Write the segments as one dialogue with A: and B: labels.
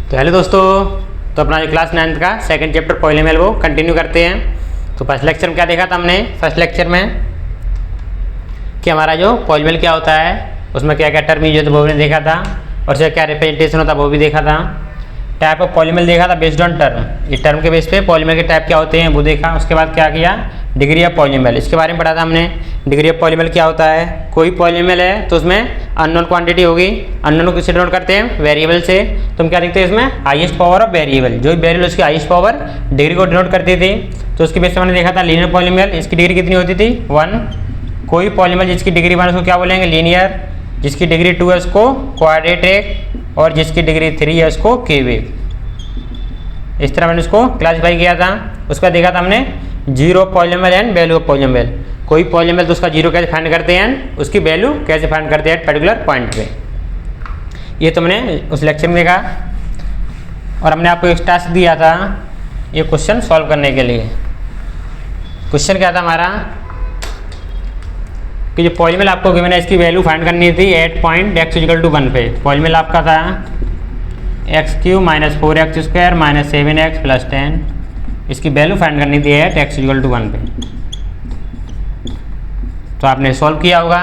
A: तो हेलो दोस्तों, तो अपना जो क्लास 9th का सेकंड चैप्टर पॉलिनोमियल वो कंटिन्यू करते हैं। तो फर्स्ट लेक्चर में क्या देखा था हमने? फर्स्ट लेक्चर में कि हमारा जो पॉलिनोमियल क्या होता है, उसमें क्या क्या टर्म यूज होता है वो भी देखा था, और उसका क्या रिप्रेजेंटेशन होता है वो भी देखा था। टाइप ऑफ पॉलिनोमियल देखा था बेस्ड ऑन टर्म, ये टर्म के बेस पे पॉलिनोमियल के टाइप क्या होते हैं वो देखा। उसके बाद क्या किया, डिग्री ऑफ पॉलिनोमियल, इसके बारे में पढ़ा था हमने। डिग्री ऑफ पॉलिनोमियल क्या होता है, कोई पॉलिनोमियल है तो उसमें अननोन क्वांटिटी होगी, अननोन को किससे डिनोट करते हैं? वेरिएबल से। तो हम क्या देखते हैं इसमें? हाईएस्ट पावर ऑफ वेरिएबल, जो वेरिएबल उसकी हाईएस्ट पावर डिग्री को डिनोट करती थी। तो उसके बेस पे हमने देखा था लीनियर पॉलिनोमियल, इसकी डिग्री कितनी होती थी? 1। कोई पॉलिनोमियल जिसकी डिग्री 1 उसको क्या बोलेंगे? लीनियर। जिसकी डिग्री 2 है उसको क्वाड्रेटिक, और जिसकी डिग्री 3 है उसको क्यूबिक। इस तरह मैंने उसको क्लासीफाई किया था। उसका देखा था हमने zero polynomial and value of polynomial. कोई पॉलिनोमियल तो उसका जीरो कैसे फाइंड करते हैं, उसकी वैल्यू कैसे फाइंड करते हैं पर्टिकुलर पॉइंट पे। ये तो हमने उस लेक्चर में देखा। और हमने आपको एक टास्क दिया था ये क्वेश्चन सॉल्व करने के लिए। क्वेश्चन क्या था हमारा कि जो पॉलिनोमियल आपको गिवन है इसकी वैल्यू फाइंड करनी थी एट पॉइंट x = 1 पे। पॉलिनोमियल आपका था x³ - 4x² - 7x + 10। इसकी वैल्यू फाइंड करनी थी एट x = 1 पे। तो आपने सॉल्व किया होगा,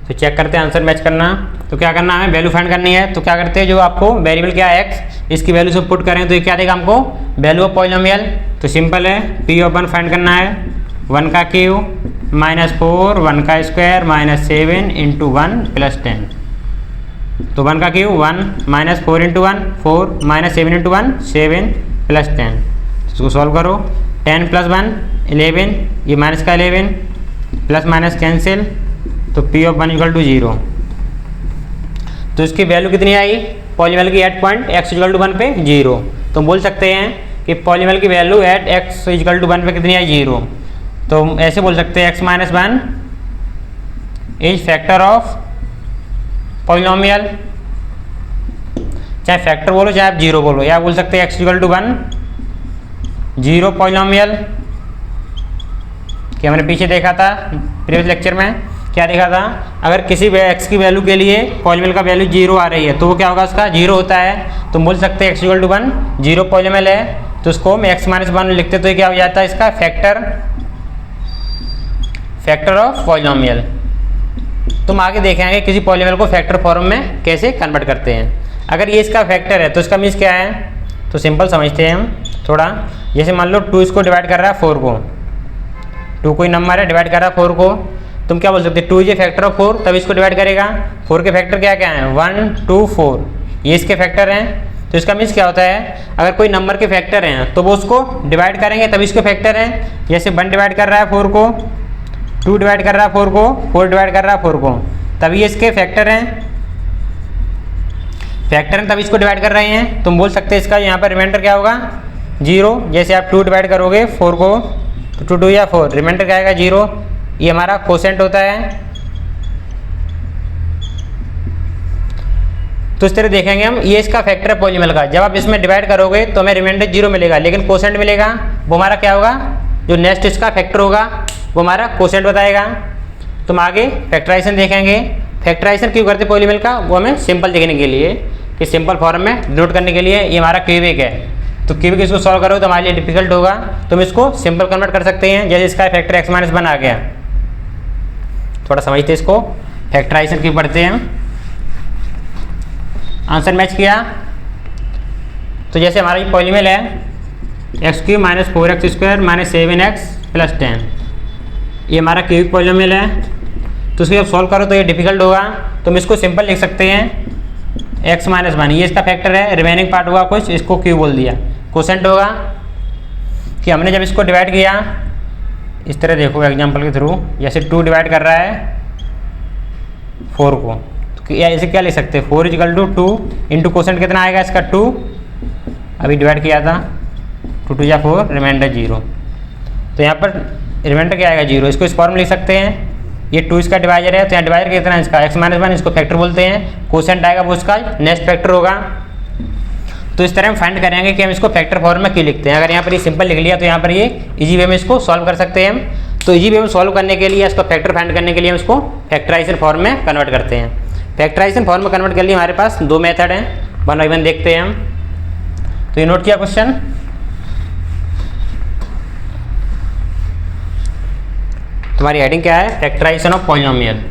A: तो चेक करते हैं आंसर मैच करना। तो क्या करना है, वैल्यू फाइंड करनी है। तो क्या करते हैं, जो आपको वेरिएबल क्या है x, इसकी वैल्यू से पुट करें तो ये क्या देगा हमको? Value of polynomial. तो सिंपल है, p ऑफ 1 फाइंड करना है। 1 का क्यूब -4, 1 का स्क्वायर -7 × 1 + 10। तो 1 का क्यूब 1 -4 × 1 4 -7 × 1 7 + 10। इसको सॉल्व करो। 10 + 1 11, ये माइनस का 11, प्लस माइनस कैंसिल, तो p ऑफ 1 = 0। तो इसकी वैल्यू कितनी आई पॉलिनोमियल की? एट पॉइंट x = 1 पे 0। तो हम बोल सकते हैं कि पॉलिनोमियल की वैल्यू एट x = 1 पे कितनी आई? 0। तो हम ऐसे बोल सकते हैं x - 1 is factor of polynomial. चाहे फैक्टर बोलो चाहे आप 0 बोलो, या बोल सकते हैं x = 1 0 पॉलिनोमियल। कि हमने पीछे देखा था प्रीवियस लेक्चर में, क्या देखा था? अगर किसी x की वैल्यू के लिए पॉलिनोमियल का वैल्यू 0 आ रही है तो वो क्या होगा? उसका 0 होता है। तो हम बोल सकते हैं x = 1 0 पॉलिनोमियल है, तो उसको हम x - 1 लिखते तो ये क्या हो जाता है? इसका फैक्टर ऑफ पॉलिनोमियल। तुम आगे देखेंगे किसी पॉलिनोमियल को फैक्टर फॉर्म में कैसे कन्वर्ट करते हैं। अगर ये इसका फैक्टर है तो इसका मीन्स क्या है? तो सिंपल समझते हैं हम थोड़ा। जैसे मान लो 2 इसको डिवाइड कर रहा है 4 को, 2 कोई नंबर है डिवाइड कर रहा है 4 को, तुम क्या बोल सकते हो? 2 इज ए फैक्टर ऑफ 4, तब इसको डिवाइड करेगा। 4 के फैक्टर क्या क्या हैं? 1 2 4, ये इसके फैक्टर हैं। तो इसका मीन्स क्या होता है, अगर कोई नंबर के फैक्टर हैं तो वो उसको डिवाइड करेंगे तब इसके फैक्टर हैं। जैसे 1 डिवाइड कर रहा है 4 को, 2 डिवाइड कर रहा है 4 को, 4 डिवाइड कर रहा है 4 को, तभी ये इसके फैक्टर हैं। फैक्टर हैं तब इसको डिवाइड कर रहे हैं। तुम बोल सकते हैं इसका यहाँ पर रिमाइंडर क्या होगा? 0। जैसे आप 2 डिवाइड करोगे 4 को तो 2 2 या 4, रिमाइंडर क्या आएगा? 0। ये हमारा कोसेंट होता है। तो इस तरह देखेंगे हम, ये इसका फैक्टर है पॉलिनोमियल का। जब आप इसमें डिवाइड करोगे तो हमें रिमाइंडर 0 मिलेगा, लेकिन कोसेंट मिलेगा। वो हमारा क्या होगा? जो नेक्स्ट इसका फैक्टर होगा वो हमारा कोसेंट बताएगा। तो हम आगे फैक्टराइजेशन देखेंगे। फैक्टराइजेशन क्यों करते पॉलिनोमियल का? वो हमें सिंपल देखने के लिए, कि सिंपल फॉर्म में डिनोट करने के लिए। ये हमारा क्यूबिक है, तो क्यूबिक इसको सॉल्व करो तो हमारे लिए डिफिकल्ट होगा, तो हम इसको सिंपल कन्वर्ट कर सकते हैं। जैसे इसका फैक्टर x - 1 आ गया। थोड़ा समझते इसको, फैक्टराइजेशन क्यों पढ़ते हैं। आंसर मैच किया। तो जैसे हमारा ये पॉलिनोमियल है x³ - 4x² - 7x + 10, ये हमारा क्यूबिक पॉलिनोमियल है। तो इसको जब सॉल्व करो तो ये डिफिकल्ट होगा, तो हम इसको सिंपल लिख सकते हैं x - 1, ये इसका फैक्टर है, रिमेनिंग पार्ट होगा कुछ, इसको क्यू बोल दिया। कोसेंट होगा कि हमने जब इसको डिवाइड किया, इस तरह देखो एग्जांपल के थ्रू, जैसे 2 डिवाइड कर रहा है 4 को, तो ऐसे क्या लिख सकते हैं? 4 = 2 इंटू कोसेंट कितना आएगा इसका? 2। अभी डिवाइड किया था 2 2 या 4, रिमाइंडर 0। तो यहाँ पर रिमाइंडर क्या आएगा? 0। इसको इस फॉर्म में लिख सकते हैं। ये 2 इसका डिवाइजर है, तो यहाँ डिवाइजर कितना है इसका? x - 1, इसको फैक्टर बोलते हैं। कोसेंट आएगा वो उसका नेक्स्ट फैक्टर होगा। तो इस तरह हम फाइंड करेंगे कि हम इसको फैक्टर फॉर्म में क्यों लिखते हैं। अगर यहाँ पर ये सिंपल लिख लिया तो यहाँ पर ये इजी वे में इसको सॉल्व कर सकते हैं हम। तो इजी वे में सॉल्व करने के लिए, इसको फैक्टर फाइंड करने के लिए हम इसको फैक्टराइजेशन फॉर्म में कन्वर्ट करते हैं। फैक्टराइजेशन फॉर्म में कन्वर्ट के लिए हमारे पास 2 मेथड हैं, 1 बाय 1 देखते हैं हम। तो ये नोट किया क्वेश्चन। तुम्हारी हेडिंग क्या है? Factorisation of polynomial.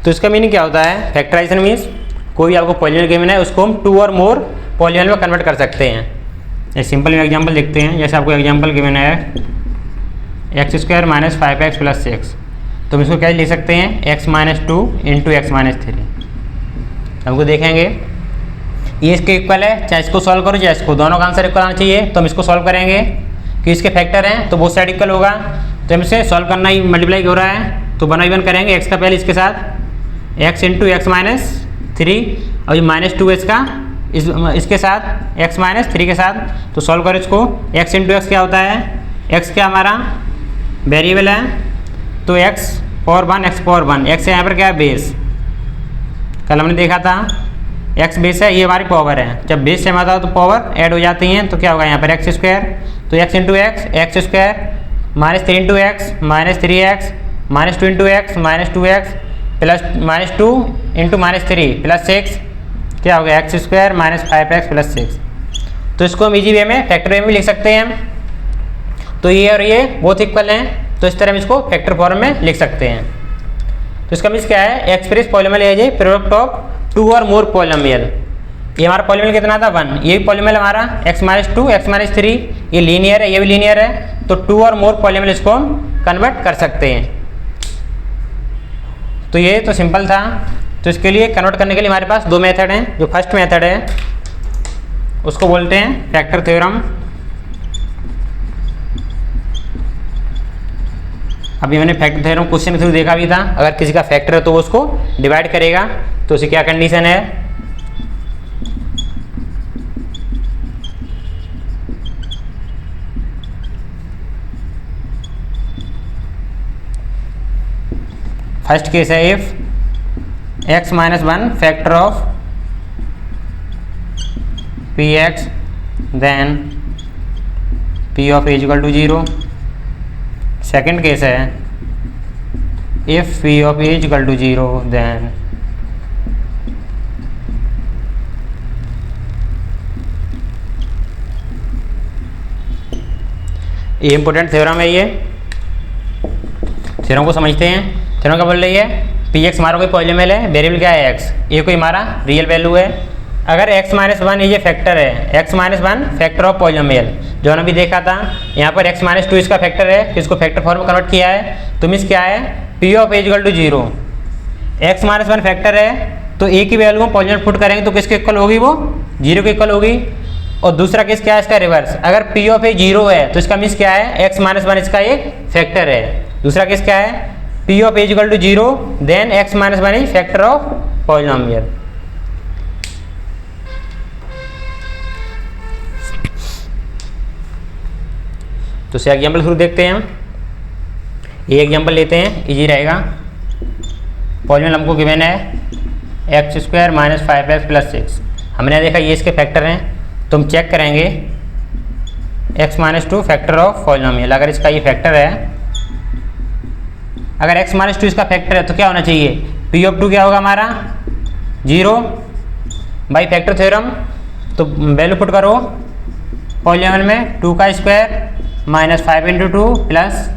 A: तो इसका मीनिंग क्या होता है? फैक्टराइजेशन मीन्स कोई आपको पॉलिनोमियल गिवन है, उसको हम 2 और मोर पॉलिनोमियल में कन्वर्ट कर सकते हैं। एक सिंपल एग्जांपल देखते हैं। जैसे आपको एग्जांपल गिवन है x² - 5x + 6, तो हम इसको क्या लिख सकते हैं? x - 2 × x - 3। हमको देखेंगे ये इसके इक्वल है, चाहे इसको सॉल्व करो चाहे इसको, दोनों का आंसर इक्वल आना चाहिए। तो हम इसको सॉल्व करेंगे कि इसके फैक्टर हैं तो बोथ साइड इक्वल होगा, तो हम इसे सॉल्व करना ही मल्टीप्लाई हो रहा है, तो 1/1 करेंगे। x का पहले इसके साथ x × x - 3 और ये -2 इसका इसके साथ x - 3 के साथ, तो सॉल्व करो इसको। x × x क्या होता है? x क्या हमारा वेरिएबल है, तो x power 1 x power 1, x यहाँ पर क्या है? बेस। कल हमने देखा था x बेस है, ये हमारी पावर है। जब बेस सेम आता है तो पावर ऐड हो जाती हैं, तो क्या होगा यहाँ पर x², तो x × x x² - 3 × x -3x -2 × x -2x plus -2 × -3 + 6 क्या हो गया? x² - 5x + 6। तो इसको हम इजी वे में फैक्टर वे में लिख सकते हैं। तो ये और ये बहुत इक्वल हैं, तो इस तरह हम इसको फैक्टर फॉर्म में लिख सकते हैं। तो इसका मीन्स क्या है? एक्सप्रेस पॉलिनोमियल है, ये प्रोडक्ट ऑफ 2 और मोर पॉलिनोमियल। ये हमारा पॉलिनोमियल कितना था? 1। ये भी पॉलिनोमियल हमारा x - 2 x - 3, ये लीनियर है, ये भी लीनियर है, तो 2 और मोर पॉलिनोमियल इसको हम कन्वर्ट कर सकते हैं। तो ये तो सिंपल था। तो इसके लिए कन्वर्ट करने के लिए हमारे पास 2 मेथड हैं। जो फर्स्ट मेथड है उसको बोलते हैं फैक्टर थ्योरम। अभी मैंने फैक्टर थ्योरम क्वेश्चन के थ्रू देखा भी था। अगर किसी का फैक्टर है तो वो उसको डिवाइड करेगा, तो उसकी क्या कंडीशन है? फर्स्ट केस है if x - 1 factor of px then p of a = 0। Second case है if p of a = 0 then ये इंपॉर्टेंट थ्योरम है। ये थ्योरम को समझते हैं। थ्योरम क्या बोल रही है? px हमारा कोई पॉलिनोमियल है, वेरिएबल क्या है? x, ये कोई हमारा रियल वैल्यू है। अगर x - 1 ये फैक्टर है, x - 1 फैक्टर ऑफ पॉलिनोमियल, जो हमने भी देखा था। यहाँ पर x - 2 इसका फैक्टर है, इसको फैक्टर फॉर्म में कन्वर्ट किया है, तो मीन्स क्या है? p of a = 0। x - 1 factor है, तो a की वैल्यू हम पॉलिनोमियल पुट करेंगे तो किसके इक्वल होगी? वो 0 के इक्वल होगी। और दूसरा केस क्या है इसका? रिवर्स। अगर p of a 0 है तो इसका मीन्स क्या है? x - 1 इसका एक फैक्टर है। दूसरा केस क्या है? p of a = 0 then x - 1 is factor of polynomial. तो इसे एग्जाम्पल थ्रू देखते हैं हम। ये एग्जाम्पल लेते हैं, इजी रहेगा। पॉलिनोमियल हमको गिवन है x² - 5x + 6। हमने देखा ये इसके फैक्टर हैं, तो हम चेक करेंगे x - 2 फैक्टर ऑफ पॉलिनोमियल। अगर इसका ये फैक्टर है, अगर x - 2 इसका फैक्टर है तो क्या होना चाहिए? p of 2 क्या होगा हमारा? 0 बाई फैक्टर थ्योरम। तो वैल्यू पुट करो पॉलिनोमियल में, 2 का स्क्वायर -5 × 2 +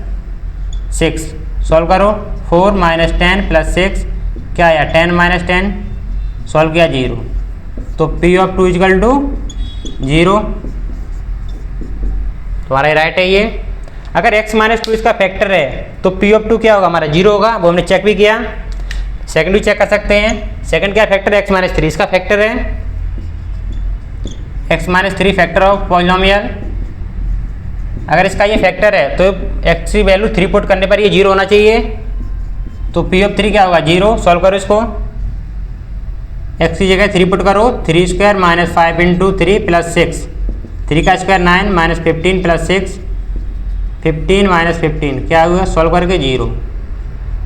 A: 6, सॉल्व करो। 4 - 10 + 6 क्या आया? 10 - 10, सॉल्व किया 0, तो p of 2 = 0। तुम्हारा राइट है ये। अगर x - 2 इसका फैक्टर है तो p of 2 क्या होगा हमारा? 0 होगा। वो हमने चेक भी किया। सेकंड भी चेक कर सकते हैं। सेकंड क्या फैक्टर है? x - 3 इसका फैक्टर है। x - 3 factor of polynomial. अगर इसका ये फैक्टर है तो x की वैल्यू 3 पुट करने पर ये 0 होना चाहिए, तो p of 3 क्या होगा? 0। सॉल्व करो इसको। x की जगह 3 पुट करो, 3² - 5 × 3 + 6, 3 का स्क्वायर 9 -15 + 6, 15 - 15 क्या हुआ? सॉल्व करके 0।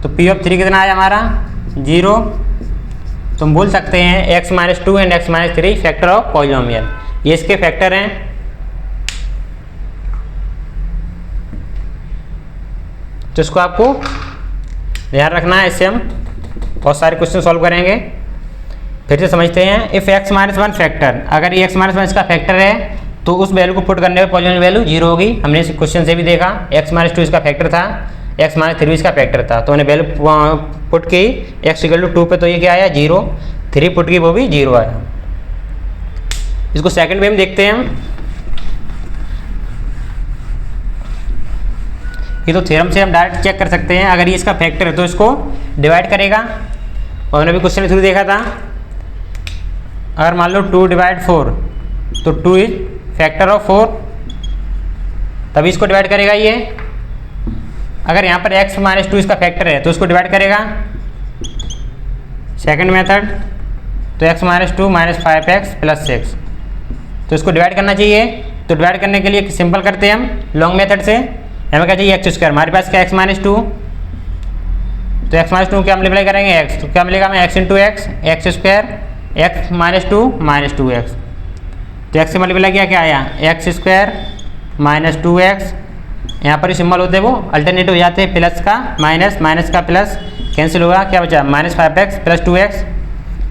A: तो पी ऑफ 3 कितना आया हमारा 0। तुम बोल सकते हैं x-2 and x-3 factor of polynomial, ये इसके फैक्टर हैं। तो इसको आपको ध्यान रखना है, इससे हम बहुत सारे क्वेश्चन सॉल्व करेंगे। फिर से समझते हैं, इफ x-1 फैक्टर, अगर ये x-1 इसका फैक्टर है तो उस वैल्यू को पुट करने पर पॉलिनोमियल वैल्यू 0 होगी। हमने इस क्वेश्चन से भी देखा, x-2 इसका फैक्टर था, x-3 इसका फैक्टर था, तो हमने वैल्यू पुट की x=2 पे, तो ये क्या आया 0, 3 पुट की वो भी 0 आया। इसको सेकंड वे में देखते हैं हम। ये तो थ्योरम से हम डायरेक्ट चेक कर सकते हैं, अगर ये इसका फैक्टर है तो इसको डिवाइड करेगा, और हमने भी क्वेश्चन थ्रू देखा था, अगर मान लो 2/4 तो 2 इज फैक्टर ऑफ 4, तभी इसको डिवाइड करेगा ये। अगर यहाँ पर x-2 इसका फैक्टर है तो इसको डिवाइड करेगा। सेकंड मेथड, तो x-2 -5x + 6, तो इसको डिवाइड करना चाहिए। तो डिवाइड करने के लिए सिंपल करते हैं हम लॉन्ग मेथड से। हमें क्या चाहिए x², हमारे पास क्या x-2, तो x-2 क्या मल्टीप्लाई करेंगे x, तो क्या मिलेगा हमें x × x, x² x-2 -2x, तो x से मल्टीप्लाई किया क्या आया x² - 2x। यहाँ पर ही सिंबल होते हैं वो अल्टरनेटिव हो जाते हैं, प्लस का माइनस, माइनस का प्लस, कैंसिल होगा, क्या बचा -5x + 2x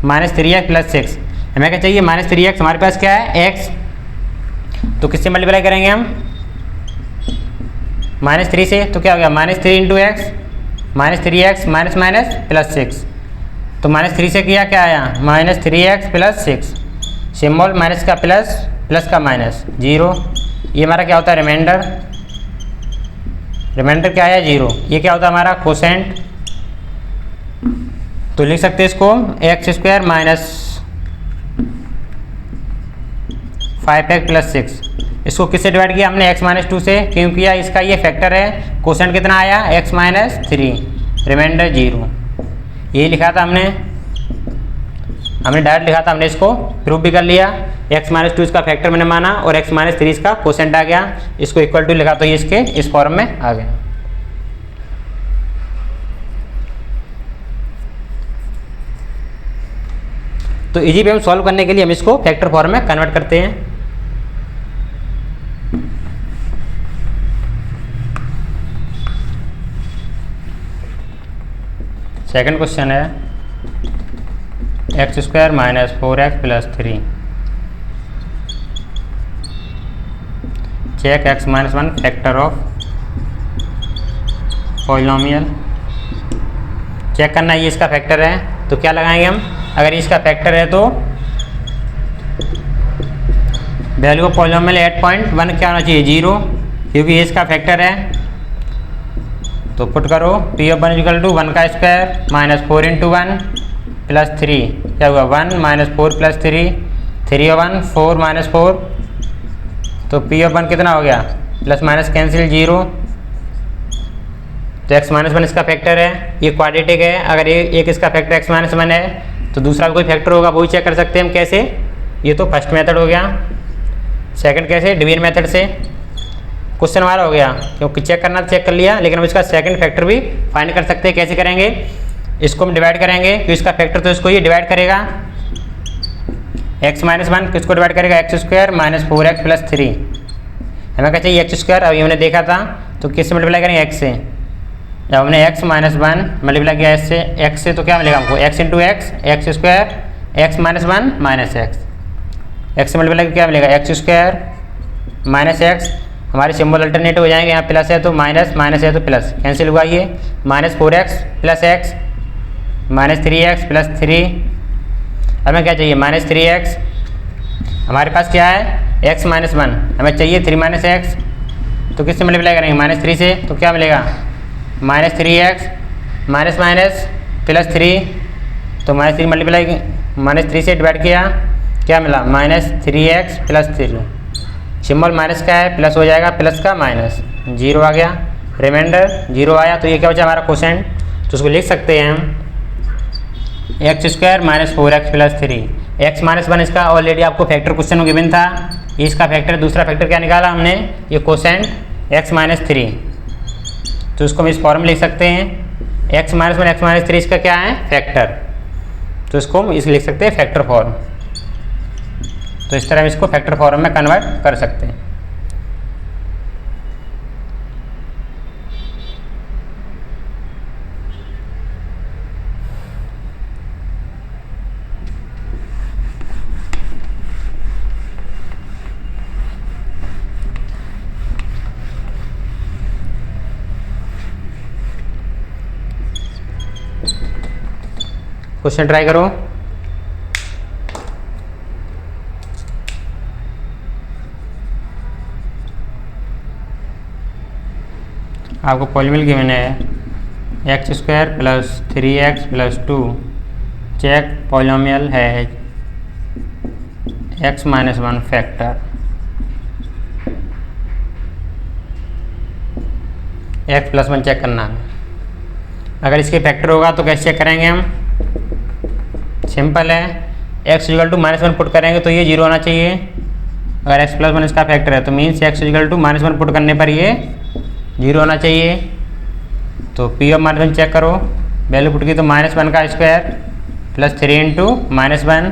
A: -3x + 6। हमें क्या चाहिए -3x, हमारे पास क्या है x, तो किससे मल्टीप्लाई करेंगे हम -3 से, तो क्या हो गया -3 × x -3x -- +6, तो -3 से किया क्या आया -3x + 6, सिंबल माइनस का प्लस, प्लस का माइनस, 0। ये हमारा क्या होता है रिमाइंडर, रिमाइंडर क्या है 0। ये क्या होता है हमारा कोसेंट, तो लिख सकते हैं इसको x² - 5x + 6। इसको किससे डिवाइड किया हमने x-2 से, क्यों किया, इसका ये फैक्टर है। कोसेंट कितना आया x-3, रिमाइंडर 0। ये लिखा था हमने डायरेक्ट लिखा था, हमने इसको प्रूफ भी कर लिया। x-2 इसका फैक्टर मैंने माना और x-3 इसका कोसेंट आ गया, इसको इक्वल टू लिखा तो ये इसके इस फॉर्म में आ गया। तो इजी पे हम सॉल्व करने के लिए हम इसको फैक्टर फॉर्म में कन्वर्ट करते हैं। सेकंड क्वेश्चन है x² - 4x + 3, check x-1 factor of polynomial. Check करना ये इसका फैक्टर है, तो क्या लगाएंगे हम, अगर इसका फैक्टर है तो value of polynomial at point 1 क्या होना चाहिए 0, क्योंकि ये इसका फैक्टर है। तो पुट करो p ऑफ 1 = 1 का स्क्वायर -4 × 1 + 3, क्या हुआ 1 -4 + 3, 3 और 1 4 -4, तो p ऑफ 1 कितना हो गया, प्लस माइनस कैंसिल 0। तो x-1 इसका फैक्टर है, ये क्वाड्रेटिक है। अगर ये एक इसका फैक्टर x-1 है तो दूसरा कोई फैक्टर होगा, वो ही चेक कर सकते हैं हम। कैसे, ये तो फर्स्ट मेथड हो गया। सेकंड कैसे, डिवीजन मेथड से। क्वेश्चन हमारा हो गया, क्योंकि चेक करना चेक कर लिया, लेकिन हम इसका सेकंड फैक्टर भी फाइंड कर सकते हैं। कैसे करेंगे, इसको हम डिवाइड करेंगे, तो इसका फैक्टर तो इसको ये डिवाइड करेगा। x-1 किसको डिवाइड करेगा, x² - 4x + 3। हमें क्या चाहिए x², अभी हमने देखा था, तो किससे मल्टीप्लाई करेंगे x से। जब हमने x - 1 मल्टीप्लाई किया x से, तो क्या मिलेगा हमको x × x, x² x - 1 -x, x से मल्टीप्लाई क्या मिलेगा x² - x। हमारे सिंबल अल्टरनेटिव हो जाएंगे, यहाँ प्लस है तो माइनस, माइनस है तो प्लस, कैंसिल हुआ ये -4x + x -3x + 3। हमें क्या चाहिए -3x, हमारे पास क्या है x - 1, हमें चाहिए 3 - x, तो किससे मल्टीप्लाई करेंगे -3 से, तो क्या मिलेगा -3x माइनस +3, तो -3 मल्टीप्लाई -3 से डिवाइड किया, क्या मिला -3x + 3। सिंबल माइनस का है, प्लस हो जाएगा, प्लस का माइनस, 0 आ गया, रिमाइंडर 0 आया। तो ये क्या बचा हमारा कोसेंट, तो उसको लिख सकते हैं हम x² - 4x + 3। x - 1 इसका ऑलरेडी आपको फैक्टर क्वेश्चन में गिवन था, इसका फैक्टर, दूसरा फैक्टर क्या निकाला हमने, ये कोसेंट x - 3, तो उसको हम इस फॉर्म में लिख सकते हैं x माइनस 1 x माइनस 3 इसका क्या है फैक्टर, तो इसको हम लिख सकते हैं फैक्टर फॉर्म। तो इस तरह हम इसको फैक्टर फॉर्म में कन्वर्ट कर सकते हैं। क्वेश्चन ट्राई करो। आपको पॉलिनोमियल गिवन है x square plus 3x plus 2, check polynomial है x minus 1 factor. x plus 1 check करना है। अगर इसके फैक्टर होगा तो कैसे चेक करेंगे हम, सिंपल है, x equal to minus 1 put करेंगे तो ये 0 होना चाहिए। अगर x प्लस 1 इसका फैक्टर है तो means x equal to minus 1 put करने पर ये 0 होना चाहिए। तो p ऑफ माइनस 1 चेक करो, वैल्यू पुट की तो माइनस 1 का square plus 3 into minus 1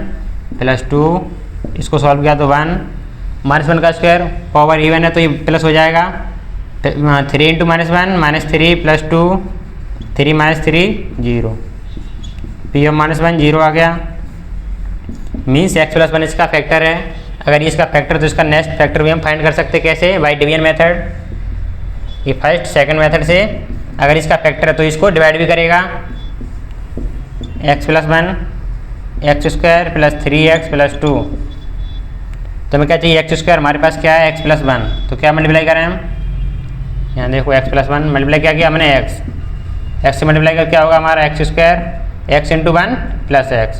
A: plus 2, इसको सॉल्व किया तो 1, माइनस 1 का स्क्वायर पावर इवन है तो ये प्लस हो जाएगा, 3 into minus 1 minus 3 plus 2, 3 minus 3 0, p of minus 1 0 आ गया। मीन्स x प्लस 1 इसका फैक्टर है। अगर ये इसका फैक्टर तो इसका नेक्स्ट फैक्टर भी हम फाइंड कर सकते कैसे, बाई डिवीजन मेथड। ये फर्स्ट सेकंड मेथड से अगर इसका फैक्टर है तो इसको डिवाइड भी करेगा, x plus 1 x square plus 3x plus 2, तो हमें क्या चाहिए x स्क्वायर, हमारे पास क्या है x प्लस 1, तो क्या मल्टीप्लाई करें हम, यहाँ देखो x प्लस 1 मल्टीप्लाई क्या किया हमने x से मल्टीप्लाई कर क्या होगा हमारा x square x into 1 plus x,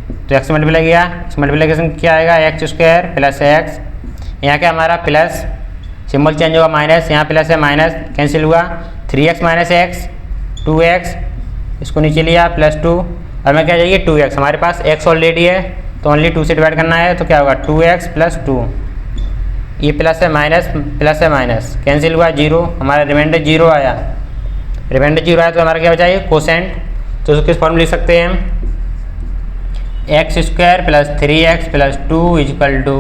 A: तो x से मल्टीप्लाई किया, मल्टीप्लीकेशन क्या आएगा x स्क्वायर प्लस एक्स, यहाँ क्या हमारा प्लस, सिंबल चेंज होगा माइनस, यहाँ प्लस है माइनस कैंसिल हुआ, 3x माइनस एक्स 2x, इसको नीचे लिया प्लस 2, और हमें क्या चाहिए 2x, हमारे पास x ऑलरेडी है तो ओनली 2 से डिवाइड करना है, तो क्या होगा 2x प्लस 2, ये प्लस है माइनस कैंसिल हुआ 0, हमारा रिमाइंडर 0 आया, रिमाइंडर 0 आया तो हमारा क्या बचा कोसेंट, तो उसको किस फॉर्म लिख सकते हैं हम, x square plus 3x plus 2 equal to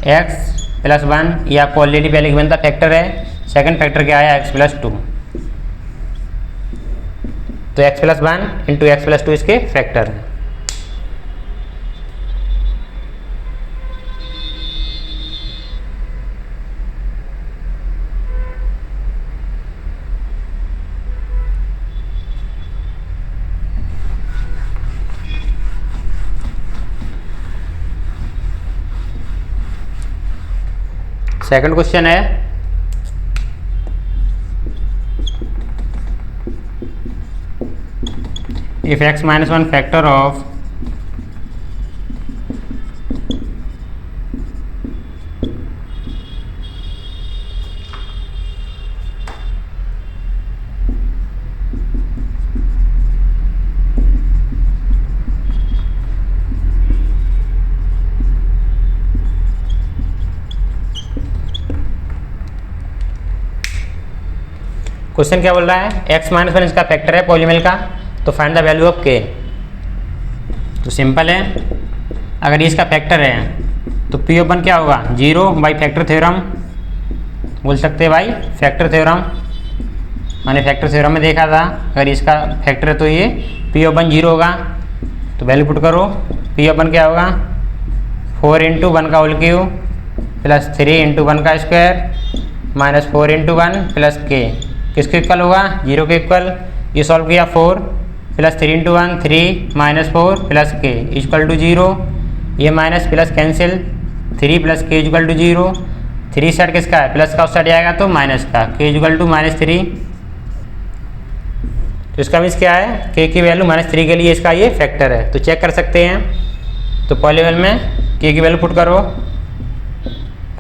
A: x plus 1, ये आपको ऑलरेडी पहले गिवन था फैक्टर है, सेकंड फैक्टर क्या आया x प्लस 2, तो x plus 1 into x plus 2 इसके फैक्टर है। सेकंड क्वेश्चन है, if x minus 1 factor of question क्या बोल रहा है, x माइनस 1 इसका फैक्टर है पॉलीनोमियल का, तो find the value of k। तो सिंपल है, अगर ये इसका फैक्टर है तो p ऑफ 1 क्या होगा 0 बाई फैक्टर थ्योरम, बोल सकते हैं भाई फैक्टर थ्योरम, मैंने फैक्टर थ्योरम में देखा था, अगर इसका फैक्टर है तो ये p ऑफ 1 0 होगा, तो वैल्यू पुट करो, p ऑफ 1 क्या होगा 4 इंटू 1 का होल क्यूब प्लस 3 इंटू 1 का square minus 4 into 1 plus k, किसके इक्वल होगा 0 के इक्वल, ये सॉल्व किया 4 plus 3 into 1 3 minus 4 plus k equal to 0, ये minus plus cancel 3 plus k equal to 0, 3 side किसका है प्लस का, उस साइड आएगा तो माइनस का, k इक्वल टू -3, तो इसका मीन्स क्या है k की वैल्यू -3 के लिए इसका ये फैक्टर है, तो चेक कर सकते हैं। तो पॉलीनोमियल में k की वैल्यू पुट करो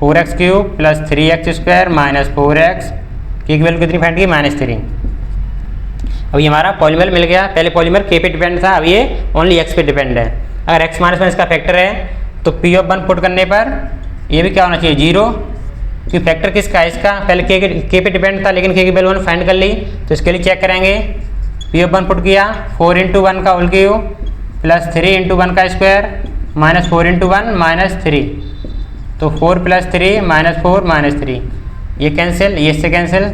A: 4x cube plus 3x square minus 4x, k की वैल्यू कितनी फाइंड की -3। अब ये हमारा पॉलीनोमियल मिल गया, पहले पॉलीनोमियल k पे डिपेंड था, अब ये ओनली x पे डिपेंड है। अगर x माइनस 1 इसका फैक्टर है तो p ऑफ 1 पुट करने पर ये भी क्या होना चाहिए 0, क्योंकि फैक्टर किसका है इसका, पहले k पे डिपेंड था लेकिन k की वैल्यू 1 फाइंड कर ली, तो इसके लिए चेक करेंगे पी ऑफ 1 पुट किया, 4 इंटू 1 का होल क्यूब प्लस 3 इंटू 1 का स्क्वायर माइनस 4 इंटू 1 माइनस 3, तो 4 प्लस 3 माइनस 4 माइनस 3, ये कैंसिल, ये इससे cancel,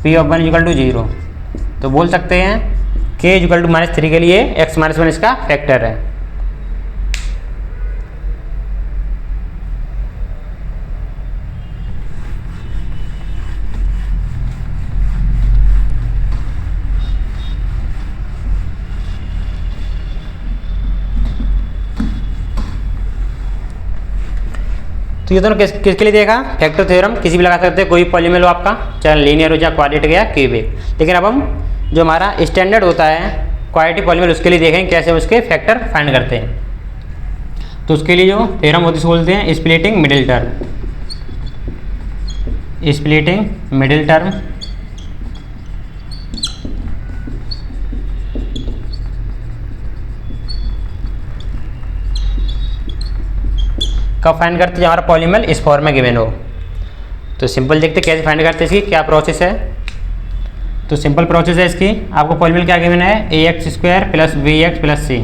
A: P of 1 equal to 0। तो बोल सकते हैं के इक्वल टू -3 के लिए x माइनस 1 इसका फैक्टर है। तो ये दोनों किसके लिए देखा, फैक्टर थ्योरम किसी भी लगा सकते हैं, कोई पॉलीनोमियल हो आपका, चाहे लीनियर हो या क्वाड्रेटिक या क्यूबिक। लेकिन अब हम जो हमारा स्टैंडर्ड होता है क्वाड्रेटिक पॉलीनोमियल उसके लिए देखें कैसे उसके फैक्टर फाइंड करते हैं। तो उसके लिए जो थ्योरम होती है बोलते हैं splitting middle term, splitting middle term. कब फाइंड करते हैं, हमारा पॉलीनोमियल इस फॉर्म में गिवन हो। तो सिंपल देखते कैसे फाइंड करते हैं, इसकी क्या प्रोसेस है। तो सिंपल प्रोसेस है इसकी, आपको पॉलीनोमियल क्या गिवन है, ax² plus bx plus c।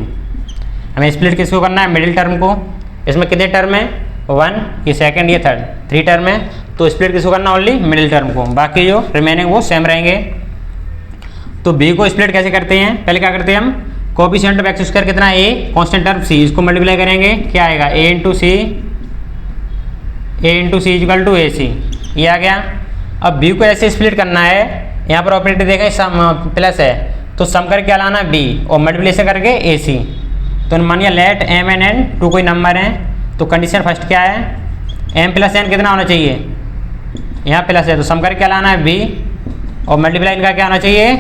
A: हमें स्प्लिट किसको करना है, मिडिल टर्म को। इसमें कितने टर्म है, 1, ये सेकंड, ये थर्ड, 3 टर्म है। तो स्प्लिट किसको करना, ओनली मिडिल टर्म को, बाकी जो रिमेनिंग वो सेम रहेंगे। तो b को स्प्लिट कैसे करते हैं, पहले क्या करते हैं हम, कोफिशिएंट ऑफ x² कितना है a, कांस्टेंट टर्म c, इसको मल्टीप्लाई करेंगे, क्या आएगा a into C equal to AC, ये आ गया। अब b को ऐसे स्प्लिट करना है, यहाँ पर ऑपरेटर देखें सम प्लस है, तो सम करके क्या लाना b और मल्टीप्लिकेशन करके AC। तो मानिए let m and n to कोई नंबर है, तो कंडीशन फर्स्ट क्या है, m प्लस n कितना होना चाहिए, यहाँ प्लस है, तो सम करके क्या लाना है b और मल्टीप्लाई इनका क्या होना चाहिए,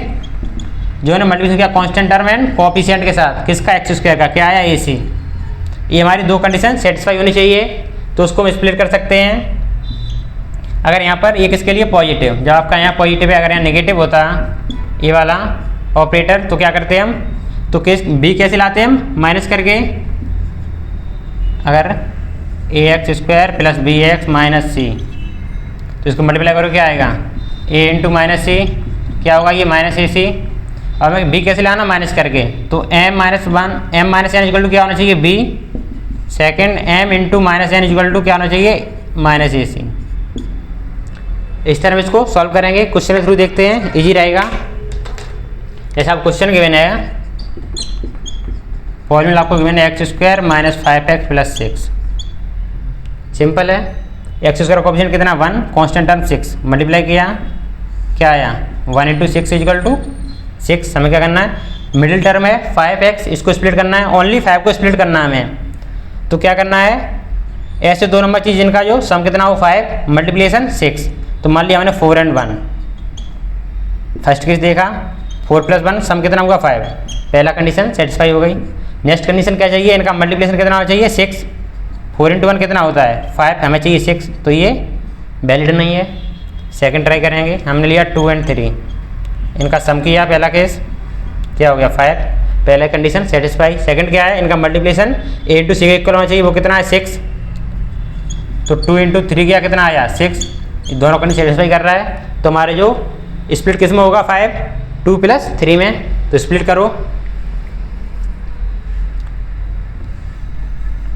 A: जो है ना मल्टीप्लिकेशन किया कांस्टेंट टर्म एंड कोएफिशिएंट के साथ, किसका x² का, क्या आया AC। ये हमारी दो कंडीशन सेटिस्फाई होनी चाहिए, तो उसको हम स्प्लिट कर सकते हैं। अगर यहाँ पर ये किसके लिए पॉजिटिव, जब आपका यहाँ पॉजिटिव है, अगर यहाँ नेगेटिव होता ये वाला ऑपरेटर, तो क्या करते हैं हम, तो किस b कैसे लाते हैं हम, माइनस करके। अगर ax² plus bx minus c, तो इसको मल्टीप्लाई करो, क्या आएगा a इंटू माइनस सी, क्या होगा ये माइनस AC। और हमें b कैसे लाना, माइनस करके, तो m minus n equal to क्या होना चाहिए b, second m into minus n equal to क्या होना चाहिए माइनस AC। इस तरह इसको सॉल्व करेंगे, क्वेश्चन के थ्रू देखते हैं, इजी रहेगा। जैसे आप क्वेश्चन गिवन है, पॉलीनोमियल आपको गिवन है x² minus 5x plus 6, simple है। x² का कोएफिशिएंट कितना 1, कांस्टेंट टर्म 6, मल्टीप्लाई किया, क्या आया 1 इंटू 6 इक्वल टू 6। हमें क्या करना है, मिडिल टर्म है 5x, इसको स्प्लिट करना है, ओनली 5 को स्प्लिट करना है हमें। तो क्या करना है, ऐसे दो नंबर चीज़ जिनका जो सम कितना हो 5 मल्टीप्लिकेशन 6। तो मान लिया हमने 4 एंड 1, फर्स्ट केस देखा 4 प्लस 1 सम कितना होगा 5, पहला कंडीशन सेटिस्फाई हो गई। नेक्स्ट कंडीशन क्या चाहिए, इनका मल्टीप्लिकेशन कितना होना चाहिए 6, 4 इंटू 1 कितना होता है 5, हमें चाहिए 6, तो ये वैलिड नहीं है। सेकंड ट्राई करेंगे, हमने लिया 2 एंड 3, इनका सम किया, पहला केस क्या हो गया 5, पहला कंडीशन सेटिस्फाई। सेकंड क्या है, इनका मल्टीप्लिकेशन a इंटू सी का इक्वल होना चाहिए, वो कितना है 6, तो 2 इंटू 3 क्या कितना आया 6, दोनों कंडीशन सेटिस्फाई कर रहा है। तो हमारे जो स्प्लिट किस में होगा 5, 2 प्लस 3 में, तो स्प्लिट करो,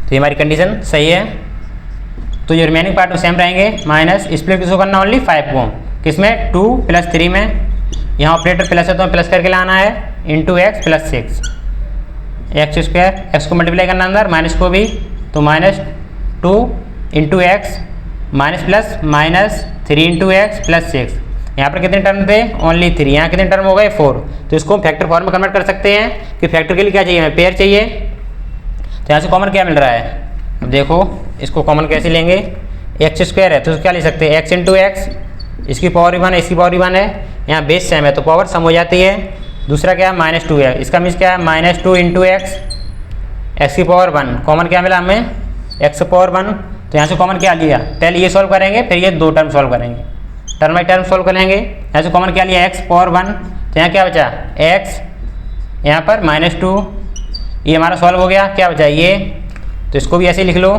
A: तो ये हमारी कंडीशन सही है। तो जो रिमेनिंग पार्ट सेम रहेंगे, माइनस स्प्लिट किसको करना ओनली 5 को, किसमें 2 प्लस 3 में, यहाँ ऑपरेटर प्लस है तो प्लस करके लाना है, into x plus 6, x², x को मल्टीप्लाई करना अंदर, माइनस को भी, तो minus 2 into x minus plus minus 3 into x plus 6। यहाँ पर कितने टर्म थे, ओनली 3, यहाँ कितने टर्म हो गए 4। तो इसको फैक्टर फॉर्म में कन्वर्ट कर सकते हैं कि फैक्टर के लिए क्या चाहिए हमें, पेयर चाहिए। तो यहाँ से कॉमन क्या मिल रहा है, अब देखो इसको कॉमन कैसे लेंगे, x² है तो क्या ले सकते हैं x इंटू एक्स, इसकी पावर 1 है, इसकी पावर 1 है, यहाँ बेस सेम है तो पावर सम हो जाती है। दूसरा क्या है -2 है, इसका मीन्स क्या है -2 इंटू एक्स, एक्स की पावर 1, कॉमन क्या मिला हमें x की पावर 1। तो यहाँ से कॉमन क्या लिया, पहले ये सॉल्व करेंगे फिर ये दो टर्म सॉल्व करेंगे, टर्म बाई टर्म सॉल्व करेंगे। यहाँ से कॉमन क्या लिया x पावर 1, तो यहाँ क्या बचा x, यहाँ पर -2, ये हमारा सॉल्व हो गया, क्या बचा ये, तो इसको भी ऐसे लिख लो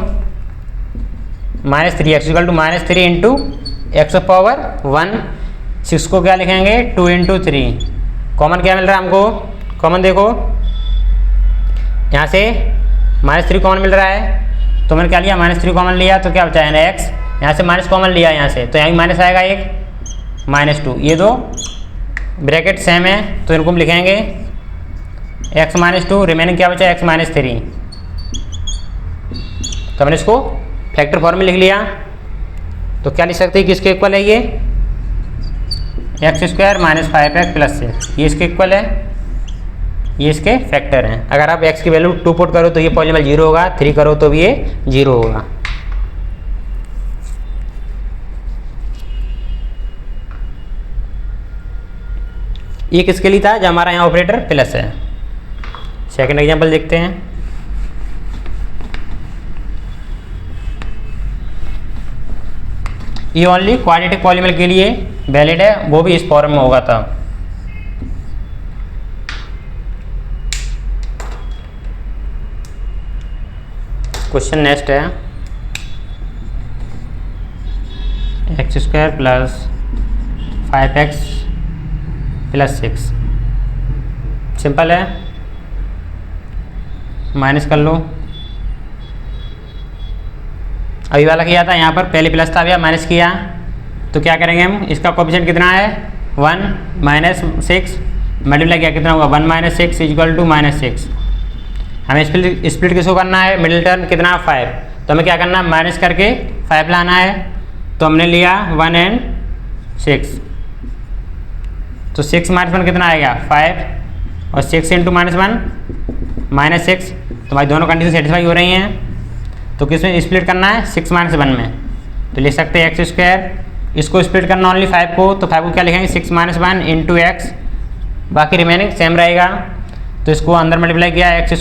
A: -3x equal to -3 into x power 1, 6 को क्या लिखेंगे 2 इंटू 3, कॉमन क्या मिल रहा है हमको, कॉमन देखो यहाँ से -3 कॉमन मिल रहा है, तो मैंने क्या लिया -3 कॉमन लिया, तो क्या बचा है x, यहाँ से माइनस कॉमन लिया यहाँ से, तो यहाँ भी माइनस आएगा एक, -2, ये दो ब्रैकेट सेम है तो इनको हम लिखेंगे x -2, रिमेनिंग क्या बचा x -3, तो हमने इसको फैक्टर फॉर्म में लिख लिया। तो क्या लिख सकते हैं कि इसके इक्वल है ये x² - 5x + 6, ये इसके इक्वल है, ये इसके फैक्टर हैं। अगर आप x की वैल्यू 2 पुट करो तो ये पॉलिनोमियल 0 होगा, 3 करो तो भी ये 0 होगा। ये किसके लिए था, जब हमारा यहाँ ऑपरेटर प्लस है। सेकंड एग्जांपल देखते हैं। ये ओनली क्वाड्रेटिक पॉलिनोमियल के लिए वैलिड है, वो भी इस फॉर्म में होगा तब। क्वेश्चन नेक्स्ट है x² + 5x + 6, सिंपल है, माइनस कर लो। अभी वाला किया था, यहाँ पर पहले प्लस था, अभी माइनस किया, तो क्या करेंगे हम, इसका कोएफिशिएंट कितना है 1 - 6, मल्टीप्लाई किया कितना होगा 1 - 6 = -6। हमें स्प्लिट किसको करना है, मिडिल टर्म कितना 5, तो हमें क्या करना है माइनस करके 5 लाना है, तो हमने लिया 1 और 6, तो 6 - 1 कितना आएगा 5, और 6 × -1 -6, तो हमारी दोनों कंडीशन सेटिस्फाई हो रही हैं। तो किस में स्प्लिट करना है 6 - 1 में, तो लिख सकते हैं x², इसको स्प्लिट करना ओनली 5 को, तो 5 को क्या लिखेंगे 6 - 1 × x, बाकी रिमेनिंग सेम रहेगा, तो इसको अंदर मल्टीप्लाई किया x²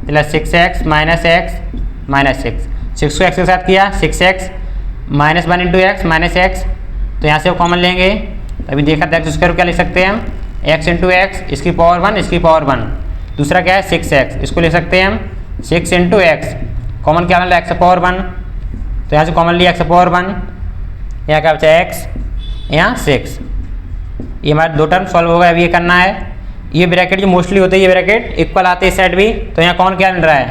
A: + 6x - x -6, 6 को x के साथ किया 6x -1 × x -x, तो यहाँ से वो कॉमन लेंगे, अभी देखा था x² क्या लिख सकते हैं हम x × x, इसकी पावर 1 इसकी पावर 1, दूसरा क्या है 6x, इसको लिख सकते हैं हम 6 × x, कॉमन क्या मिला x⁴1, तो यहाँ से कॉमन लिया x⁴1, यहाँ क्या बचा x, यहाँ 6, ये हमारे दो टर्म सॉल्व हो गए। अभी ये करना है, ये ब्रैकेट जो मोस्टली होते हैं ये ब्रैकेट इक्वल आते हैं इस साइड भी, तो यहाँ कॉमन क्या मिल रहा है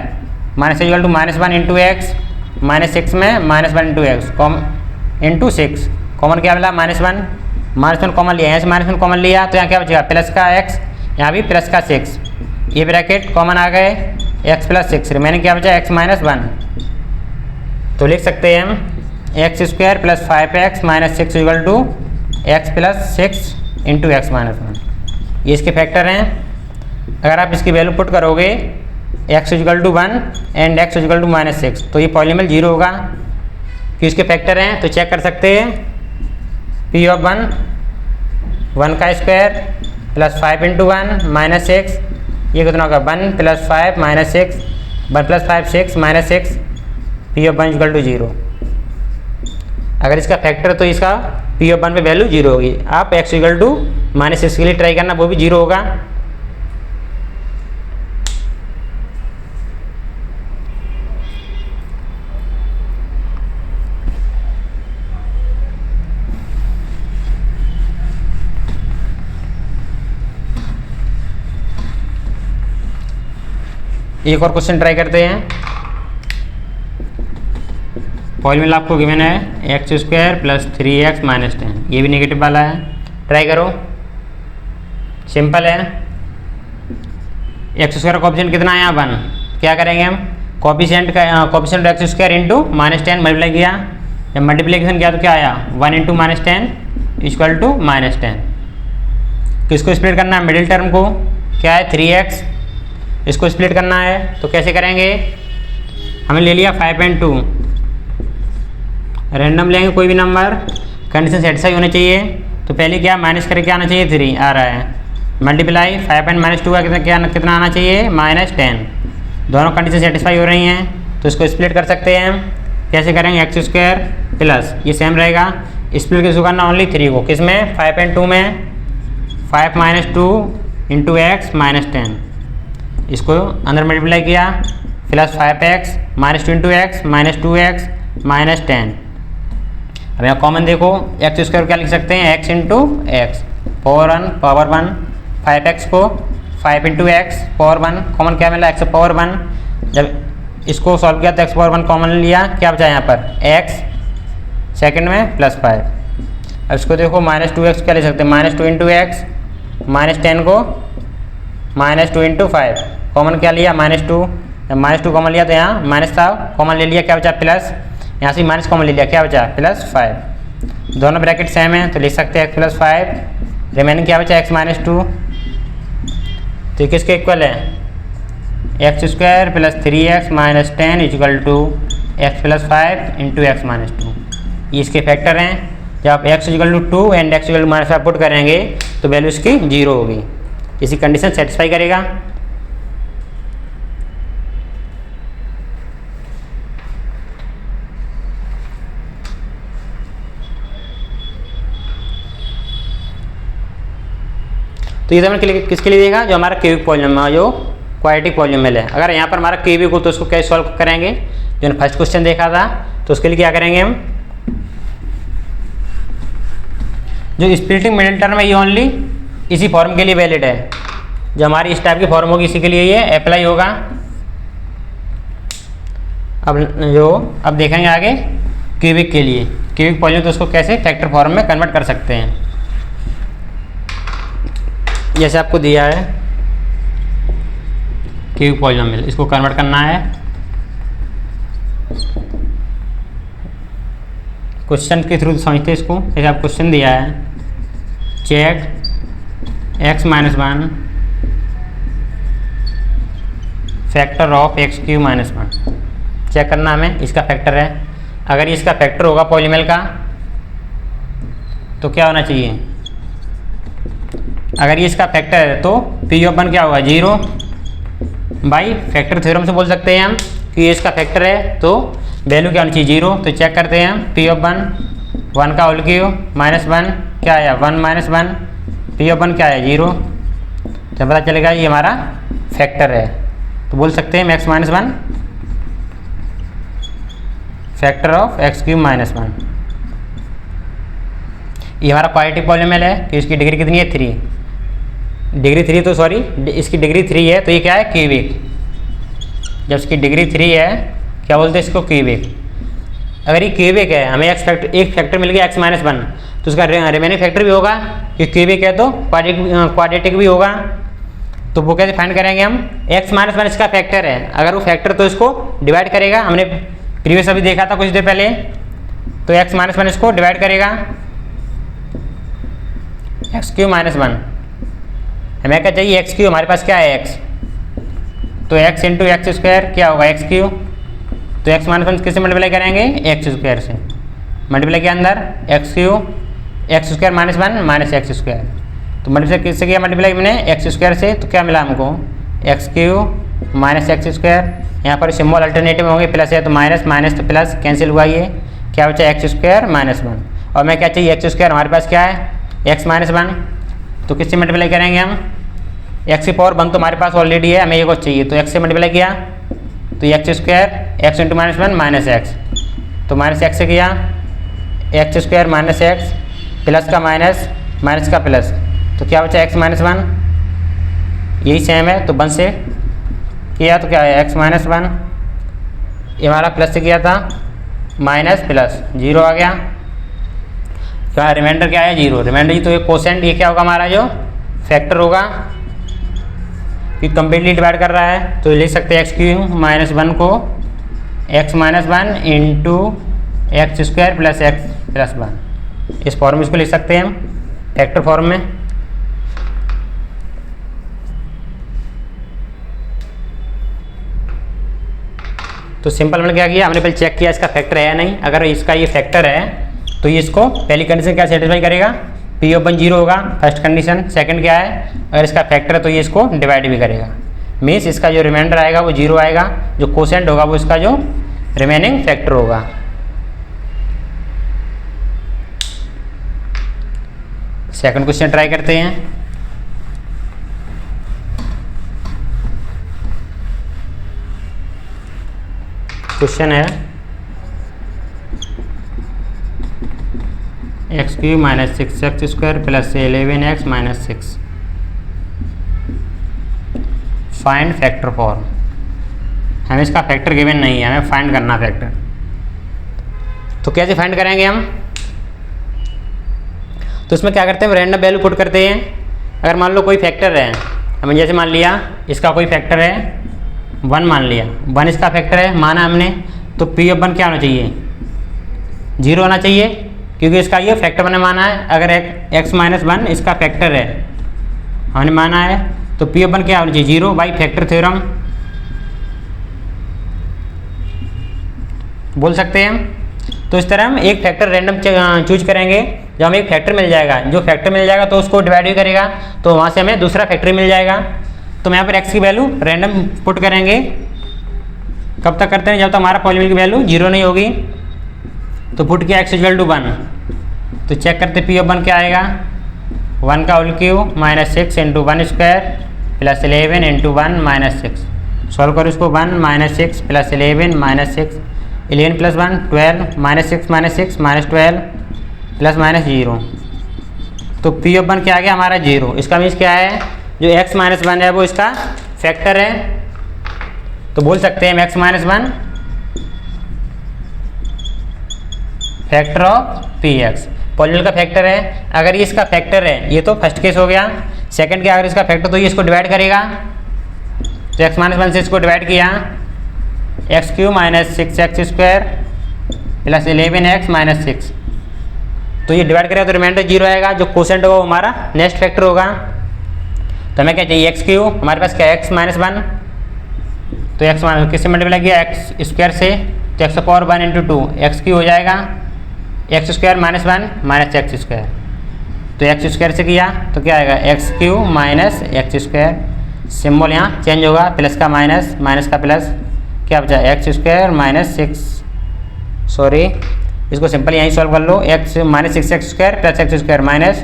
A: -1 = -1 × x, -6 में -1 × x × 6, कॉमन क्या मिला -1 कॉमन लिया, यहाँ से -1 कॉमन लिया, तो यहाँ क्या बचेगा प्लस का x, यहाँ भी प्लस का 6, ये ब्रैकेट कॉमन आ गए x + 6, रिमेनिंग क्या बचा x - 1, तो लिख सकते हैं हम x² + 5x - 6 = x + 6 × x - 1, ये इसके फैक्टर हैं। अगर आप इसकी वैल्यू पुट करोगे x = 1 एंड x = -6, तो ये पॉलिनोमियल 0 होगा, कि इसके फैक्टर हैं, तो चेक कर सकते हैं P(1) 1 का स्क्वायर + 5 × 1 - 6, ये कितना होगा 1 + 5 - 6, 1 + 5 6 - 6, P(1) = 0। अगर इसका फैक्टर तो इसका P(1) पे वैल्यू 0 होगी। आप x = -6 के लिए ट्राई करना, वो भी 0 होगा। एक और क्वेश्चन ट्राई करते हैं। पॉलिनोमियल आपको गिवन है x² + 3x - 10, ये भी नेगेटिव वाला है, ट्राई करो, सिंपल है। x² का कोएफिशिएंट कितना है यहाँ 1, क्या करेंगे हम कोएफिशिएंट x² × -10 मल्टीप्लाई किया, जब मल्टीप्लिकेशन किया तो क्या आया 1 × -10 = -10, किसको स्प्लिट करना है मिडिल टर्म को, क्या है 3x, इसको स्प्लिट करना है, तो कैसे करेंगे, हमें ले लिया 5 और 2, रैंडम लेंगे कोई भी नंबर, कंडीशन सेटिस्फाई होने चाहिए, तो पहले क्या माइनस करके आना चाहिए 3 आ रहा है, मल्टीप्लाई 5 और -2 का कितना आना चाहिए -10, दोनों कंडीशन सेटिस्फाई हो रही हैं, तो इसको स्प्लिट कर सकते हैं हम, कैसे करेंगे x² प्लस ये सेम रहेगा, स्प्लिट किसको करना ओनली 3 को, किस में 5 और 2 में, 5 - 2 × x - 10, इसको अंदर मल्टीप्लाई किया प्लस 5x -2 × x -2x -10, अब यहाँ कॉमन देखो x² क्या लिख सकते हैं x × x, power 1 power 1 5x को 5 इंटू एक्स पावर 1 कॉमन क्या मिला, x पावर 1। जब इसको सॉल्व किया तो x पावर 1 कॉमन लिया, क्या बचा यहाँ पर x सेकंड में प्लस 5। अब इसको देखो -2x क्या ले सकते हैं, -2 इंटू एक्स, -10 को -2 इंटू 5 कॉमन क्या लिया -2। जब -2 कॉमन लिया तो यहाँ माइनस था कॉमन ले लिया, क्या बचा प्लस, यहाँ से माइनस कॉमन ले लिया, क्या बचा +5। दोनों ब्रैकेट सेम है तो लिख सकते हैं x + 5, रिमेनिंग क्या बचा x - 2। तो ये किसके इक्वल है, x² + 3x - 10 = x + 5 into x - 2। ये इसके फैक्टर हैं। जब आप x = 2 एंड x = -5 पुट करेंगे तो वैल्यू इसकी 0 होगी। इसी कंडीशन सेटिस्फाई करेगा। तो ये हमने किसके लिए देखा, जो हमारा क्यूबिक पॉलिनोमियल जो क्वाड्रेटिक पॉलिनोमियल है। अगर यहाँ पर हमारा क्यूबिक हो तो उसको कैसे सॉल्व करेंगे, जो फर्स्ट क्वेश्चन देखा था, तो उसके लिए क्या करेंगे हम, जो स्प्लिटिंग मिडिल टर्म है ये ओनली इसी फॉर्म के लिए वैलिड है। जो हमारी इस टाइप की फॉर्म होगी इसी के लिए ये अप्लाई होगा। अब देखेंगे आगे क्यूबिक के लिए, क्यूबिक पॉलिनोमियल तो उसको कैसे फैक्टर फॉर्म में कन्वर्ट कर सकते हैं। जैसे आपको दिया है क्यूबिक पॉलिनोमियल, इसको कन्वर्ट करना है। क्वेश्चन के थ्रू समझते हैं इसको। जैसे आप क्वेश्चन दिया है, check x - 1 factor of x³ - 1 check करना हमें, इसका फैक्टर है। अगर इसका फैक्टर होगा पॉलिनोमियल का तो क्या होना चाहिए, अगर ये इसका फैक्टर है तो P(1) क्या होगा 0। बाई फैक्टर थ्योरम से बोल सकते हैं हम कि ये इसका फैक्टर है तो वैल्यू क्या होनी चाहिए 0। तो चेक करते हैं P(1) 1 का होल क्यूब -1 क्या आया 1 - 1, P(1) क्या है 0। तो पता चलेगा ये हमारा फैक्टर है। तो बोल सकते हैं x - 1 फैक्टर ऑफ x³ - 1। ये हमारा क्वाड्रेटिक पॉलिनोमियल है कि इसकी डिग्री कितनी है 3, डिग्री 3 तो सॉरी इसकी डिग्री 3 है तो ये क्या है क्यूबिक। जब इसकी डिग्री 3 है क्या बोलते हैं इसको क्यूबिक। अगर ये क्यूबिक है, हमें एक फैक्टर मिल गया x - 1 तो उसका रिमेनिंग फैक्टर भी होगा, कि क्यूबिक है तो क्वाड्रेटिक भी होगा। तो वो कैसे फाइंड करेंगे हम, x - 1 इसका फैक्टर है, अगर वो फैक्टर तो इसको डिवाइड करेगा। हमने प्रीवियस अभी देखा था कुछ देर पहले, तो x - 1 इसको डिवाइड करेगा x³ - 1। हमें क्या चाहिए x³, हमारे पास क्या है x, तो x इंटू x² क्या होगा x³। तो x - 1 किससे मल्टीप्लाई करेंगे x² से, मल्टीप्लाई किया अंदर x³ x² - 1 - x²। तो मल्टीप्लाई किससे किया, मल्टीप्लाई मैंने x² से, तो क्या मिला हमको x³ - x²। यहाँ पर सिंबल अल्टरनेटिव होंगे, प्लस है तो माइनस, माइनस तो प्लस, कैंसिल हुआ ये, क्या बचा x² - 1। और मैं क्या चाहिए x², हमारे पास क्या है x - 1, तो किससे मल्टीप्लाई करेंगे हम, x⁴ तो हमारे पास ऑलरेडी है, हमें ये कुछ चाहिए तो x से मल्टीप्लाई किया तो x² x इंटू -1 - x, तो -x से किया x² - x प्लस का माइनस, माइनस का प्लस, तो क्या बचा x - 1, यही सेम है तो 1 से किया तो क्या है x - 1, ये हमारा प्लस से किया था माइनस प्लस 0 आ गया। क्या रिमाइंडर क्या है 0, रिमाइंडर तो ये कोसेंट, ये क्या होगा हमारा जो फैक्टर होगा कि कंप्लीटली डिवाइड कर रहा है, तो लिख सकते हैं x³ - 1 को x - 1 into x² plus x plus 1, इस फॉर्म में इसको लिख सकते हैं हम फैक्टर फॉर्म में। तो सिंपल हमने क्या किया, हमने पहले चेक किया इसका फैक्टर है या नहीं। अगर इसका ये फैक्टर है तो ये इसको पहली कंडीशन क्या सेटिस्फाई करेगा, P(1) 0 होगा फर्स्ट कंडीशन। सेकंड क्या है, अगर इसका फैक्टर है तो ये इसको डिवाइड भी करेगा, मीन्स इसका जो रिमाइंडर आएगा वो 0 आएगा, जो कोसेंट होगा वो इसका जो रिमेनिंग फैक्टर होगा। सेकंड क्वेश्चन ट्राई करते हैं। क्वेश्चन है x³ - 6x² plus 11x - 6 find factor for, हमें इसका फैक्टर गिवन नहीं है, हमें फाइंड करना फैक्टर। तो कैसे फाइंड करेंगे हम? तो इसमें क्या करते हैं, रैंडम वैल्यू पुट करते हैं। अगर मान लो कोई फैक्टर है, हमें जैसे मान लिया इसका कोई फैक्टर है 1 मान लिया, 1 इसका फैक्टर है माना हमने, तो पी ऑफ 1 क्या होना चाहिए, 0 होना चाहिए, क्योंकि इसका ये फैक्टर मैंने माना है। अगर x माइनस 1 इसका फैक्टर है हमने माना है, तो पी ऑफ 1 क्या होना चाहिए, 0 बाई फैक्टर थ्योरम बोल सकते हैं हम। तो इस तरह हम एक फैक्टर रैंडम चूज करेंगे, जब हमें एक फैक्टर मिल जाएगा, जो फैक्टर मिल जाएगा तो उसको डिवाइड भी करेगा, तो वहाँ से हमें दूसरा फैक्टर मिल जाएगा। तो हम यहाँ पर x की वैल्यू रैंडम पुट करेंगे। कब तक करते हैं, जब तक हमारा पॉलिनोमियल की वैल्यू 0 नहीं होगी। तो पुट किया x इक्वल टू 1, तो चेक करते पी ऑफ 1 क्या आएगा, 1 का whole cube minus 6 into 1 square plus 11 into 1 minus 6। Solve करो इसको, 1 minus 6 plus 11 minus 6, 11 plus 1 12 minus 6 minus 12 plus minus 0। तो पी ऑफ 1 क्या आ गया हमारा 0। इसका मीन्स क्या है, जो x माइनस 1 है वो इसका फैक्टर है। तो बोल सकते हैं हम x minus 1 factor of P x, polynomial का फैक्टर है। अगर ये इसका फैक्टर है, ये तो फर्स्ट केस हो गया। सेकंड क्या, अगर इसका फैक्टर तो ये इसको डिवाइड करेगा, तो x माइनस 1 से इसको डिवाइड किया, x cube minus 6x square plus 11x minus 6। तो ये डिवाइड करेगा तो रिमाइंडर 0 आएगा, जो कोसेंट होगा वो हमारा नेक्स्ट फैक्टर होगा। तो हमें क्या चाहिए, एक्स क्यू, हमारे पास क्या है x माइनस 1, तो x माइनस किससे मल्टीप्लाई किया, एक्स स्क्वायर से, तो x power 1 into 2 x cube हो जाएगा, x square minus 1 minus x square. तो एक्स स्क्वायर से किया तो क्या आएगा, x cube minus x square, symbol यहाँ चेंज होगा, प्लस का माइनस, माइनस का प्लस, क्या बचा एक्स स्क्वायर माइनस 6, सॉरी इसको सिंपल यहीं सॉल्व कर लो, x minus 6x square plus x square minus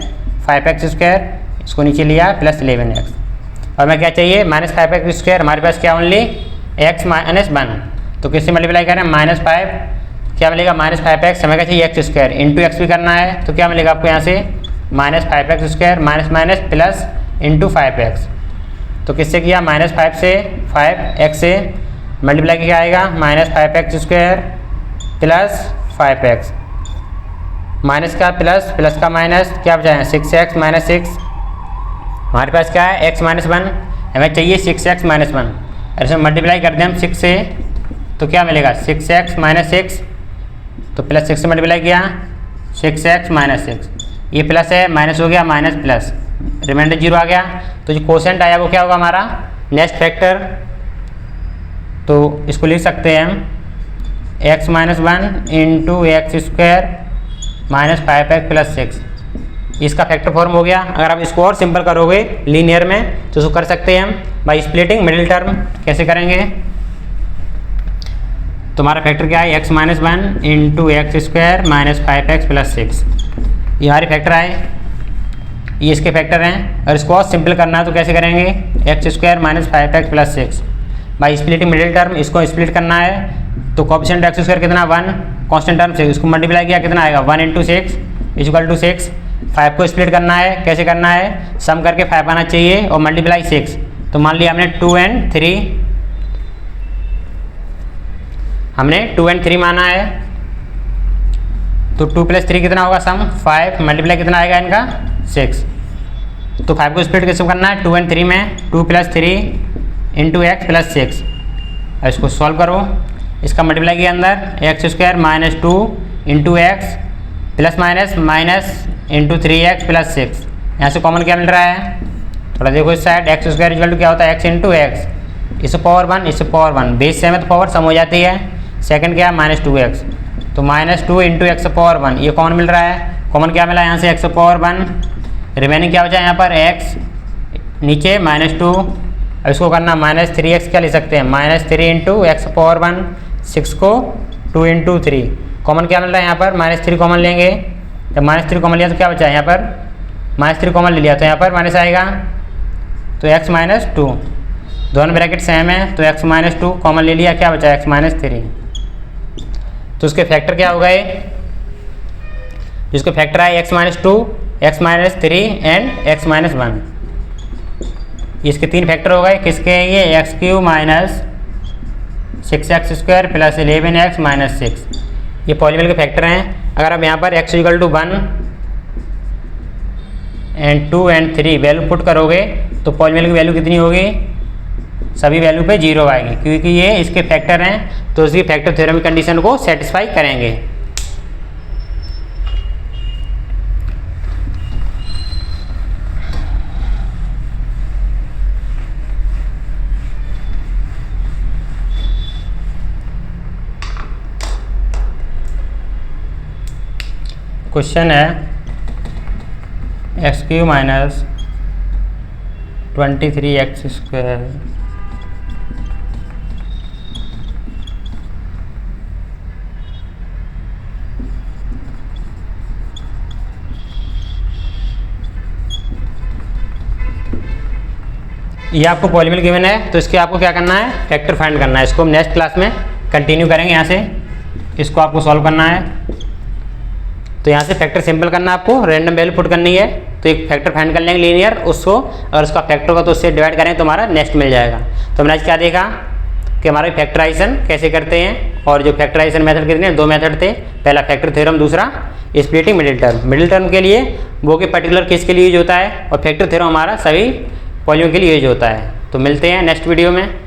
A: 5x square, इसको नीचे लिया प्लस 11x। और मैं क्या चाहिए, माइनस 5x स्क्वायर, हमारे पास क्या ओनली x माइनस 1, तो किससे मल्टीप्लाई करें, माइनस 5, क्या मिलेगा माइनस 5x, हमें क्या चाहिए एक्स स्क्वायर इंटू एक्स भी करना है, तो क्या मिलेगा आपको यहाँ से minus 5x square minus minus plus into 5x। तो किससे किया, माइनस 5 से 5x से मल्टीप्लाई क्या आएगा, minus 5x square plus 5x, minus का प्लस, प्लस का माइनस, क्या बचा है 6x माइनस 6। हमारे पास क्या है x माइनस 1, हमें चाहिए 6x माइनस 1, और इसमें मल्टीप्लाई कर दें हम 6 से, तो क्या मिलेगा 6x माइनस 6, तो प्लस 6 से मल्टीप्लाई किया 6x माइनस 6, ये प्लस है माइनस हो गया माइनस प्लस, रिमाइंडर 0 आ गया। तो जो कोसेंट आया वो क्या होगा हमारा नेक्स्ट फैक्टर। तो इसको लिख सकते हैं हम x minus 1 into x square minus 5x plus 6, इसका फैक्टर फॉर्म हो गया। अगर आप इसको और सिंपल करोगे लीनियर में तो इसको कर सकते हैं हम बाई स्प्लिटिंग मिडिल टर्म। कैसे करेंगे, तो हमारा फैक्टर क्या है, x minus 1 into x square minus 5x plus 6, ये हमारे फैक्टर आए, ये इसके फैक्टर हैं। और इसको और सिंपल करना है तो कैसे करेंगे, x square minus 5x plus 6 by splitting middle term, इसको स्प्लिट करना है। तो कोएफिशिएंट एक्स स्क्वायर कितना 1, कांस्टेंट टर्म से इसको मल्टीप्लाई किया कितना आएगा 1 इंटू 6 इक्वल टू 6। 5 को स्प्लिट करना है, कैसे करना है, सम करके 5 आना चाहिए और मल्टीप्लाई 6। तो मान लिया हमने 2 and 3, हमने 2 and 3 माना है, तो 2 प्लस 3 कितना होगा सम 5, मल्टीप्लाई कितना आएगा इनका 6। तो 5 को स्प्लिट कैसे करना है 2 and 3 में, 2 प्लस 3 इंटू एक्स प्लस 6, इसको सॉल्व करो, इसका मल्टीप्लाई किया अंदर x square minus 2 into x plus minus minus into 3x plus 6, यहाँ से कॉमन क्या मिल रहा है, थोड़ा देखो इस side, x square equal to क्या होता है x इंटू एक्स, इस पावर 1 इस पावर 1, बेस से हमें तो पावर सम हो जाती है। सेकंड क्या है माइनस 2x, तो माइनस 2 इंटू एक्स पावर 1, ये कॉमन मिल रहा है, कॉमन क्या मिला यहाँ से x पावर 1, रिमेनिंग क्या बचा यहाँ पर x, नीचे माइनस 2, अब इसको करना माइनस 3x, क्या ले सकते हैं माइनस 3 इंटू एक्स पावर 1, 6 को 2 इंटू 3, कॉमन क्या मिल रहा है यहाँ पर माइनस 3 कॉमन लेंगे, जब माइनस 3 कॉमन लिया तो क्या बचा है यहाँ पर माइनस 3 कॉमन ले लिया तो यहाँ पर माइनस आएगा, तो x माइनस 2, दोनों ब्रैकेट सेम है, तो x माइनस 2 कॉमन ले लिया, क्या बचा x माइनस 3। तो उसके फैक्टर क्या हो गए, जिसको फैक्टर आए x minus 2, x minus 3 and x minus 1। इसके 3 फैक्टर हो गए, किसके हैं ये, x cube minus 6x² plus 11x minus 6, ये पॉलीनोमियल के फैक्टर हैं। अगर आप यहाँ पर x equal to 1 and 2 and 3 value put करोगे तो पॉलीनोमियल की वैल्यू कितनी होगी, सभी वैल्यू पे 0 आएगी, क्योंकि ये इसके फैक्टर हैं तो इसकी फैक्टर थ्योरम की कंडीशन को सेटिस्फाई करेंगे। क्वेश्चन है एक्स क्यू माइनस 23x²। ये आपको पॉलीनोमियल गिवन है तो इसके आपको क्या करना है, फैक्टर फाइंड करना है। इसको हम नेक्स्ट क्लास में कंटिन्यू करेंगे। यहाँ से इसको आपको सॉल्व करना है। तो यहाँ से फैक्टर सिंपल करना है, आपको रैंडम वैल्यू पुट करनी है तो एक फैक्टर फाइंड कर लेंगे लीनियर, उसको अगर उसका फैक्टर होगा तो उससे डिवाइड करें तो हमारा नेक्स्ट मिल जाएगा। तो हमने आज क्या देखा कि हमारा फैक्टराइजेशन कैसे करते हैं, और जो फैक्टराइजेशन मेथड कितने, 2 मेथड थे, पहला फैक्टर थ्योरम, दूसरा splitting middle term. Middle term के लिए वो के पर्टिकुलर केस के लिए यूज होता है और फैक्टर थ्योरम हमारा सभी पॉलीनोमियल के लिए यूज होता है। तो मिलते हैं नेक्स्ट वीडियो में।